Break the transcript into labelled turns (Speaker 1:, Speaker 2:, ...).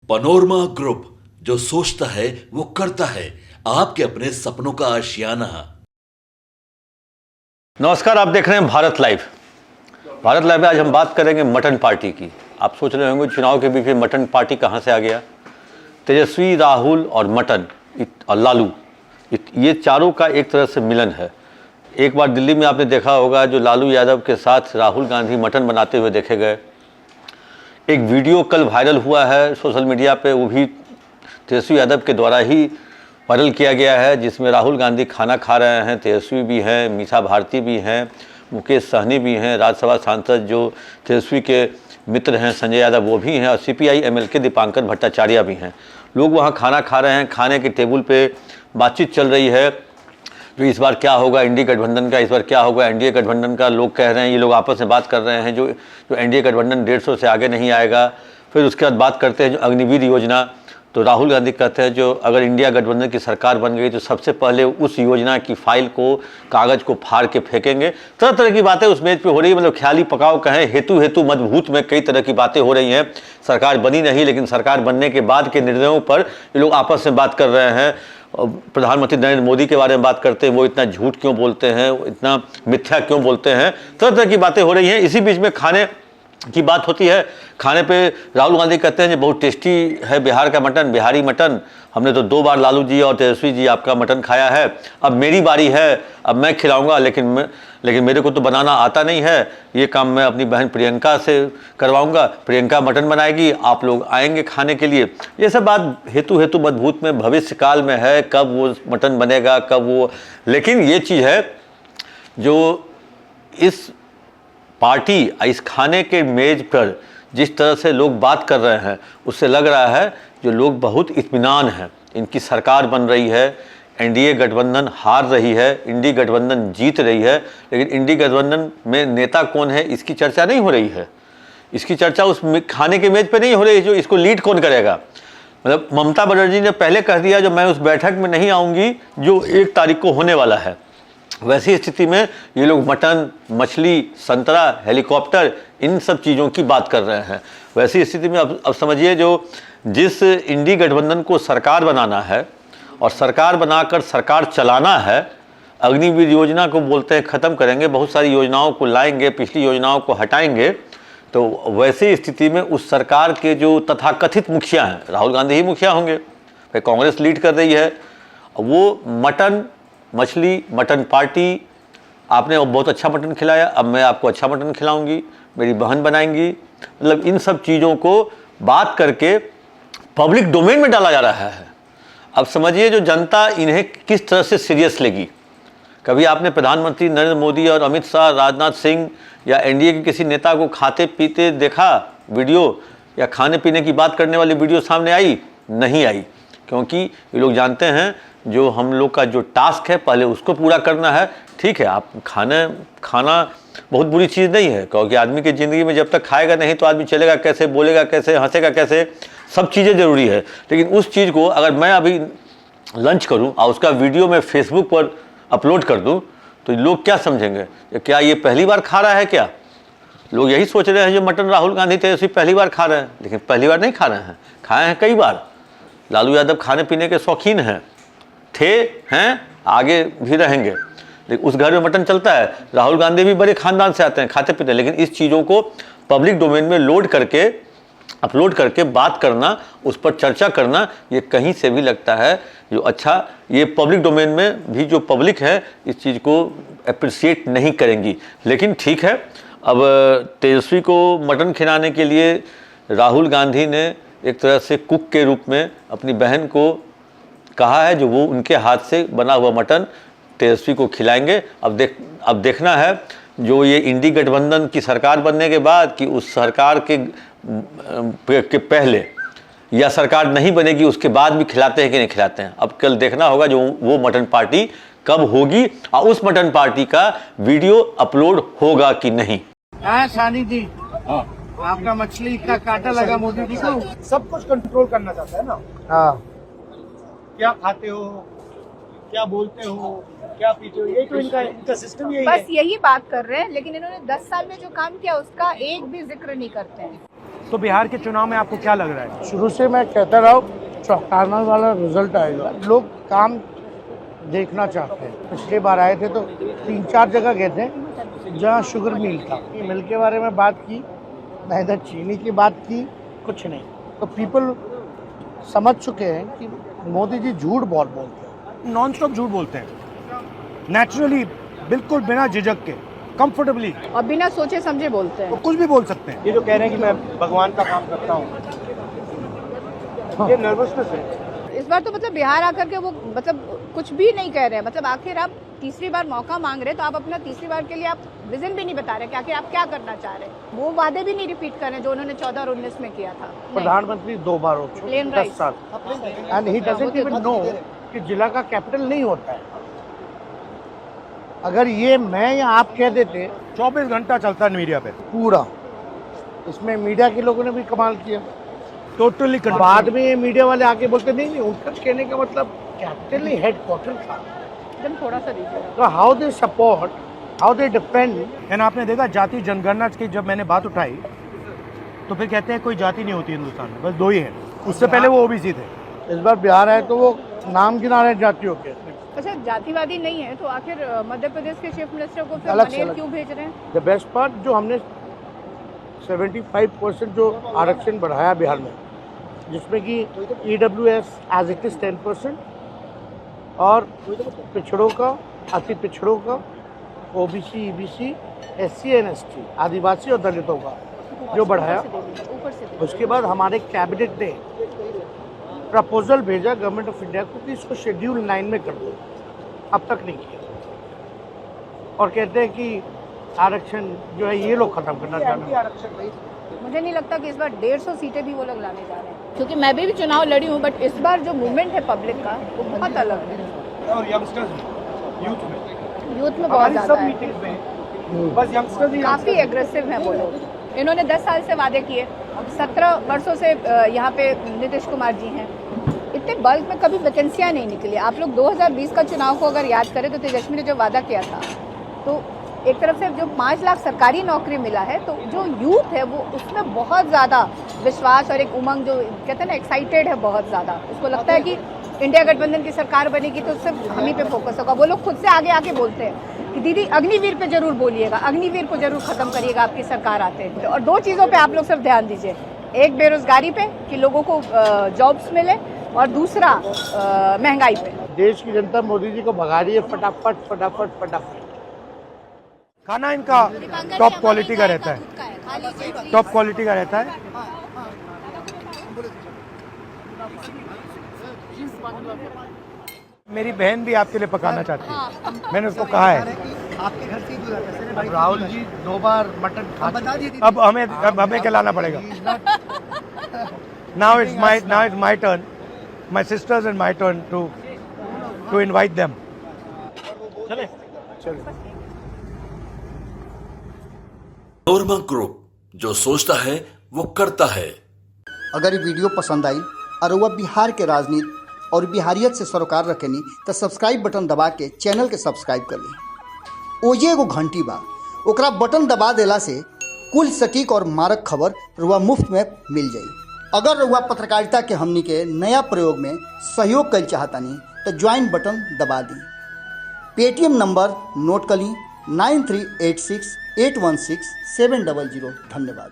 Speaker 1: Panorama group, जो सोचता है वो करता है। आपके अपने सपनों का आशियाना।
Speaker 2: नमस्कार, आप देख रहे हैं भारत लाइव। भारत लाइव में आज हम बात करेंगे मटन पार्टी की। आप सोच रहे होंगे चुनाव के बीच में मटन पार्टी कहाँ से आ गया। तेजस्वी, राहुल और मटन और लालू, ये चारों का एक तरह से मिलन है। एक बार दिल्ली में आपने देखा होगा, जो लालू यादव के साथ राहुल गांधी मटन बनाते हुए देखे गए। एक वीडियो कल वायरल हुआ है सोशल मीडिया पे, वो भी तेजस्वी यादव के द्वारा ही वायरल किया गया है, जिसमें राहुल गांधी खाना खा रहे हैं। तेजस्वी भी हैं, मीसा भारती भी हैं, मुकेश सहनी भी हैं, राज्यसभा सांसद जो तेजस्वी के मित्र हैं संजय यादव वो भी हैं, और CPI ML के दीपांकर भट्टाचार्य भी हैं। लोग वहाँ खाना खा रहे हैं। खाने के टेबल पे बातचीत चल रही है, जो इस बार क्या होगा इंडी गठबंधन का, इस बार क्या होगा एनडीए गठबंधन का। लोग कह रहे हैं, ये लोग आपस में बात कर रहे हैं, जो एनडीए गठबंधन 150 से आगे नहीं आएगा। फिर उसके बाद बात करते हैं जो अग्निवीर योजना, तो राहुल गांधी कहते हैं जो अगर इंडिया गठबंधन की सरकार बन गई तो सबसे पहले उस योजना की फाइल को, कागज़ को फाड़ के फेंकेंगे। तरह तरह की बातें उस मेज पे हो रही है। मतलब ख्याली पकाव कहें, हेतु मजबूत में कई तरह की बातें हो रही हैं। सरकार बनी नहीं, लेकिन सरकार बनने के बाद के निर्णयों पर ये लोग आपस में बात कर रहे हैं। प्रधानमंत्री नरेंद्र मोदी के बारे में बात करते हैं, वो इतना झूठ क्यों बोलते हैं, इतना मिथ्या क्यों बोलते हैं। तरह तरह की बातें हो रही हैं। इसी बीच में खाने की बात होती है। खाने पे राहुल गांधी कहते हैं कि बहुत टेस्टी है बिहार का मटन, बिहारी मटन। हमने तो 2 बार लालू जी और तेजस्वी जी आपका मटन खाया है, अब मेरी बारी है, अब मैं खिलाऊंगा, लेकिन मेरे को तो बनाना आता नहीं है। ये काम मैं अपनी बहन प्रियंका से करवाऊंगा, प्रियंका मटन बनाएगी, आप लोग आएंगे खाने के लिए। ये सब बात हेतु मजबूत में भविष्य काल में है, कब वो मटन बनेगा, कब वो। लेकिन ये चीज़ है जो इस पार्टी, इस खाने के मेज पर जिस तरह से लोग बात कर रहे हैं, उससे लग रहा है जो लोग बहुत इत्मीनान हैं। इनकी सरकार बन रही है, एनडीए गठबंधन हार रही है, इंडी गठबंधन जीत रही है, लेकिन इंडी गठबंधन में नेता कौन है इसकी चर्चा नहीं हो रही है। इसकी चर्चा उस खाने के मेज पर नहीं हो रही है जो इसको लीड कौन करेगा। मतलब ममता बनर्जी ने पहले कह दिया जो मैं उस बैठक में नहीं आऊँगी जो 1 तारीख को होने वाला है। वैसी स्थिति में ये लोग मटन, मछली, संतरा, हेलीकॉप्टर, इन सब चीज़ों की बात कर रहे हैं। वैसी स्थिति में अब समझिए, जो जिस इंडी गठबंधन को सरकार बनाना है और सरकार बनाकर सरकार चलाना है, अग्निवीर योजना को बोलते हैं ख़त्म करेंगे, बहुत सारी योजनाओं को लाएंगे, पिछली योजनाओं को हटाएंगे। तो वैसी स्थिति में उस सरकार के जो तथाकथित मुखिया हैं, राहुल गांधी ही मुखिया होंगे, फिर कांग्रेस लीड कर रही है, वो मटन, मछली, मटन पार्टी, आपने बहुत अच्छा मटन खिलाया, अब मैं आपको अच्छा मटन खिलाऊंगी, मेरी बहन बनाएंगी। मतलब इन सब चीज़ों को बात करके पब्लिक डोमेन में डाला जा रहा है। अब समझिए जो जनता इन्हें किस तरह से सीरियस लेगी। कभी आपने प्रधानमंत्री नरेंद्र मोदी और अमित शाह, राजनाथ सिंह या एनडीए के किसी नेता को खाते पीते देखा वीडियो, या खाने पीने की बात करने वाली वीडियो सामने आई? नहीं आई, क्योंकि ये लोग जानते हैं जो हम लोग का जो टास्क है पहले उसको पूरा करना है। ठीक है, आप खाना बहुत बुरी चीज़ नहीं है, क्योंकि आदमी की ज़िंदगी में जब तक खाएगा नहीं तो आदमी चलेगा कैसे, बोलेगा कैसे, हंसेगा कैसे, सब चीज़ें ज़रूरी है। लेकिन उस चीज़ को अगर मैं अभी लंच करूं और उसका वीडियो मैं फेसबुक पर अपलोड कर दूं तो लोग क्या समझेंगे, क्या ये पहली बार खा रहा है क्या? लोग यही सोच रहे हैं जो मटन राहुल गांधी तेजस्वी पहली बार खा रहे हैं, लेकिन पहली बार नहीं खा रहे हैं, खाए हैं कई बार। लालू यादव खाने पीने के शौकीन हैं, आगे भी रहेंगे। लेकिन उस घर में मटन चलता है। राहुल गांधी भी बड़े खानदान से आते हैं, खाते पीते हैं, लेकिन इस चीज़ों को पब्लिक डोमेन में लोड करके, अपलोड करके बात करना, उस पर चर्चा करना, ये कहीं से भी लगता है जो अच्छा, ये पब्लिक डोमेन में भी जो पब्लिक है इस चीज़ को अप्रिशिएट नहीं करेंगी। लेकिन ठीक है, अब तेजस्वी को मटन खिलाने के लिए राहुल गांधी ने एक तरह से कुक के रूप में अपनी बहन को कहा है, जो वो उनके हाथ से बना हुआ मटन तेजस्वी को खिलाएंगे। अब देखना है जो ये इंडी गठबंधन की सरकार बनने के बाद कि उस सरकार के पहले, या सरकार नहीं बनेगी उसके बाद भी खिलाते हैं कि नहीं खिलाते हैं। अब कल देखना होगा जो वो मटन पार्टी कब होगी और उस मटन पार्टी का वीडियो अपलोड होगा कि नहीं।
Speaker 3: शानी जी, आपका मछली का कांटा लगा मोदी जी को, सब कुछ कंट्रोल करना चाहता है ना। हाँ, क्या खाते हो, क्या बोलते हो, क्या पीते हो, यही तो इनका सिस्टम यही है।
Speaker 4: बस यही बात कर रहे हैं, लेकिन इन्होंने 10 साल में जो काम किया उसका एक भी जिक्र नहीं करते हैं।
Speaker 3: तो बिहार के चुनाव में आपको क्या लग रहा है? शुरू से मैं कहता रहा हूँ चौंकाने वाला रिजल्ट आएगा। लोग काम देखना चाहते हैं। पिछले बार आए थे तो 3-4 जगह गए थे जहाँ शुगर मिल था। मिल के बारे में बात की, ना इधर चीनी की बात की, कुछ नहीं। तो पीपल समझ चुके हैं कि मोदी जी झूठ बहुत बोलते हैं, नॉन स्टॉप झूठ बोलते हैं, नेचुरली, बिल्कुल बिना झिझक के, कंफर्टेबली,
Speaker 4: और बिना सोचे समझे बोलते हैं।
Speaker 3: वो कुछ भी बोल सकते हैं। ये जो कह रहे हैं कि मैं भगवान का काम करता हूँ, ये नर्वसनेस है।
Speaker 4: इस बार तो मतलब बिहार आकर के वो मतलब कुछ भी नहीं कह रहे हैं। मतलब आखिर आप तीसरी बार मौका मांग रहे हैं तो आप अपना तीसरी बार के लिए आप विजन भी नहीं बता रहे कि आखिर आप क्या करना चाह रहे हैं। वो वादे भी नहीं रिपीट कर रहे हैं जो उन्होंने 14 और 19 में किया था।
Speaker 3: प्रधानमंत्री 2 बार हो चुके,
Speaker 4: Plain
Speaker 3: 10
Speaker 4: rice.
Speaker 3: साल, and he doesn't even know कि जिला का कैपिटल नहीं होता है। अगर ये मैं या आप कह देते 24 घंटा चलता है मीडिया पे पूरा। इसमें मीडिया के लोगों ने भी कमाल किया, टोटली। बाद में ये मीडिया वाले आके बोलते नहीं उनका कहने का मतलब कैपिटल ही हेडक्वार्टर था।
Speaker 4: एकदम थोड़ा सा दीजिए।
Speaker 3: तो how they support, how they depend. And आपने देखा जाति जनगणना की जब मैंने बात उठाई तो फिर कहते हैं कोई जाति नहीं होती हिंदुस्तान में, बस 2 ही है। उससे पहले वो ओबीसी थे। इस बार बिहार आए तो वो नाम गिना रहे जातियों के।
Speaker 4: अच्छा, जातिवादी नहीं है तो आखिर मध्य प्रदेश के चीफ मिनिस्टर को फिर
Speaker 3: अलग से
Speaker 4: मनेर
Speaker 3: अलग।
Speaker 4: क्यों भेज रहे हैं?
Speaker 3: द बेस्ट पार्ट जो हमने 75% जो आरक्षण बढ़ाया बिहार में, जिसमें कि EWS एज इट इज 10% और पिछड़ों का, अति पिछड़ों का, OBC, EBC, SC and ST, आदिवासी और दलितों का जो बढ़ाया।
Speaker 4: ऊपर से दीजिए।
Speaker 3: उसके बाद हमारे कैबिनेट ने प्रपोजल भेजा गवर्नमेंट ऑफ इंडिया को कि इसको शेड्यूल 9 में कर दो। अब तक नहीं किया और कहते हैं कि आरक्षण जो है ये लोग खत्म करना चाहते हैं।
Speaker 4: मुझे नहीं लगता कि इस बार 150 सीटें भी वो लोग लाने जा रहे हैं, क्योंकि मैं भी चुनाव लड़ी हूँ, बट इस बार जो मूवमेंट है पब्लिक का वो बहुत अलग है।
Speaker 3: और यंगस्टर्स यूथ में,
Speaker 4: यूथ में बहुत ज्यादा है,
Speaker 3: बस यंगस्टर्स ही
Speaker 4: काफी एग्रेसिव हैं वो लोग। इन्होंने 10 साल से वादे किए, 17 वर्षों से यहाँ पे नीतीश कुमार जी हैं। इतने बल्क में कभी वैकेंसियाँ नहीं निकली। आप लोग 2020 का चुनाव को अगर याद करें तो तेजस्वी ने जो वादा किया था, तो एक तरफ से जो 5 लाख सरकारी नौकरी मिला है, तो जो यूथ है वो उसमें बहुत ज़्यादा विश्वास और एक उमंग, जो कहते हैं ना, एक्साइटेड है बहुत ज़्यादा। उसको लगता है कि इंडिया गठबंधन की सरकार बनेगी तो सिर्फ हम ही पे फोकस होगा। वो लोग खुद से आगे आके बोलते हैं कि दीदी अग्निवीर पे जरूर बोलिएगा, अग्निवीर को जरूर खत्म करिएगा आपकी सरकार आते हैं। और 2 चीज़ों पे आप लोग सिर्फ ध्यान दीजिए, एक बेरोजगारी पे कि लोगों को जॉब्स मिले, और दूसरा महंगाई पे।
Speaker 3: देश की जनता मोदी जी को भगा रही है फटाफट फटाफट फटाफट। खाना इनका टॉप क्वालिटी का रहता है, टॉप क्वालिटी का रहता है। मेरी बहन भी आपके लिए पकाना चाहती है, मैंने उसको कहा है।
Speaker 5: आपके घर से ही दूध आता है।
Speaker 3: अब राहुल जी 2 बार मटन खा चुके। अब हमें खिलाना पड़ेगा। Now it's my turn, my sisters and my turn to invite them. चले।
Speaker 1: नोरमा ग्रुप, जो सोचता है वो करता है।
Speaker 5: अगर ये वीडियो पसंद आई और वह बिहार के राजनीति और बिहारियत से सरोकार रखेनी तो सब्सक्राइब बटन दबा के चैनल के सब्सक्राइब कर ली। ओजे एगो घंटी बा, ओकरा बटन दबा देला से कुल सटीक और मारक खबर रुआ मुफ्त में मिल जाई। अगर रुआ पत्रकारिता के हमनी के नया प्रयोग में सहयोग कर चाहतानी तो ज्वाइन बटन दबा दी। पेटीएम नंबर नोट कर ली 9386816700। धन्यवाद।